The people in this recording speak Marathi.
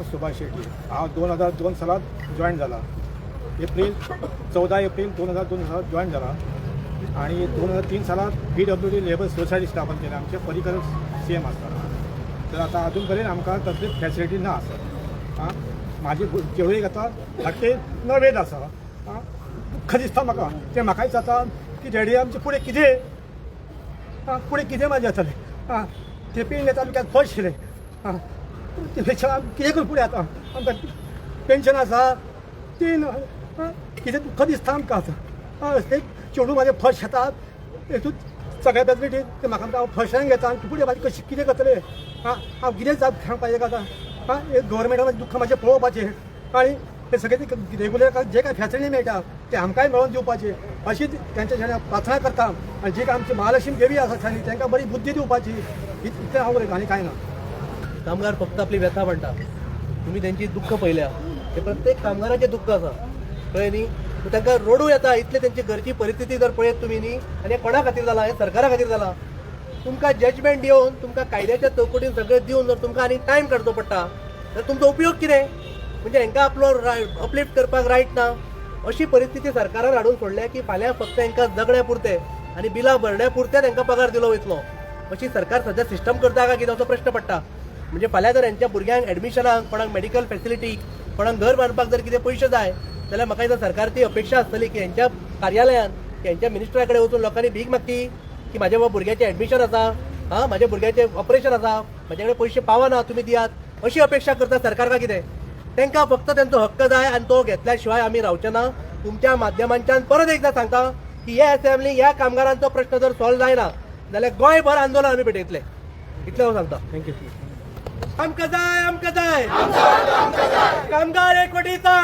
सुभाष शेट्टी हा 2002 सालात जॉईन झाला. 14 एप्रिल 2002 सालात जॉईन झाला आणि 2003 सालात PWD लेबर सोसायटी स्थापन केली आमचे परिकर CM असताना. तर आता अजूनपर्यंत आमकां कसली फॅसिलिटी ना आसा. माझी जेवढी आता धाकटे नवेद आसा. दुख्ख दिसता म्हाका ते म्हाकाय जाता की डॅडी आमचे फुडें कितें फुडें कितें म्हाजें जातलें. ते पेन येता आमी केन्ना फर्स्ट केलें त्यापेक्षा कितें करून फुडें आतां आमकां पेन्शन आसा तीन कितें दुख्ख दिसता आमकां आतां. ते चेडूं म्हाजें फर्स्ट येतात हेतूंत सगळ्या फॅसिलिटी ते म्हाका हांव फर्स्टान घेता आनी फुडें म्हाजें कशें कितें करतलें. हांव कितें जाप सांगपाचें आतां. हे गव्हर्मेंटान दुख्ख म्हाजें पळोवपाचें आनी हे सगळे रेगुलर जे काय फॅसिलिटी मेळटा ते आमकांय मेळोवन दिवपाचे अशीच त्यांच्या प्रार्थना करता. आनी जी काय आमची महालक्ष्मी देवी आसा तांकां बरी बुद्धी दिवपाची इतलें हांव उलयतां आनी कांय ना. कामगार फक्त आपली व्यथा म्हणटा. तुम्ही त्यांची दुःख पळयल्या ते प्रत्येक कामगाराचे दुःख आसा कळ्ळें न्ही. तांकां रडू येता इतले त्यांची घरची परिस्थिती जर पळयत तुमी न्ही. आनी हे कोणा खातीर जाला हे सरकारा खातीर जाला. तुमकां जजमेंट दिवन तुमकां कायद्याच्या चौकटीन सगळें दिवन जर तुमकां आनी टायम काडचो पडटा तर तुमचो उपयोग कितें. म्हणजे हांकां आपलो अपलिफ्ट करपाक रायट ना अशी परिस्थिती सरकारान हाडून सोडल्या की फाल्यां फक्त हांकां जगण्या पुरते आनी बिलां भरण्या पुरते तांकां पगार दिलो वयतलो. अशी सरकार सध्या सिस्टम करता काय कितें असो प्रश्न पडटा. म्हणजे फाल्यां जर हांच्या भुरग्यांक एडमिशनाक कोणाक मेडिकल फॅसिलिटी कोणाक घर बांदपाक जर कितें पयशे जाय जाल्यार म्हाका दिसता सरकारची अपेक्षा आसतली की हांच्या कार्यालयान हांच्या मिनिस्टरा कडेन वचून लोकांनी भीक मागची की म्हाज्या भुरग्याचें एडमिशन आसा म्हाज्या भुरग्याचें ऑपरेशन आसा म्हाजे कडेन पयशे पावना तुमी दियात अशी अपेक्षा करता सरकार काय कितें. तांकां फक्त तांचो हक्क जाय आनी तो घेतल्या शिवाय आमी रावचे ना. तुमच्या माध्यमांच्यान परत एकदां सांगता की ह्या असेंब्ली ह्या कामगारांचो प्रश्न जर सॉल्व जायना जाल्यार गोंयभर आंदोलन आमी पेटयतले. इतलें हांव सांगता. थँक्यू. आमकां जाय कामगार एकवटीचा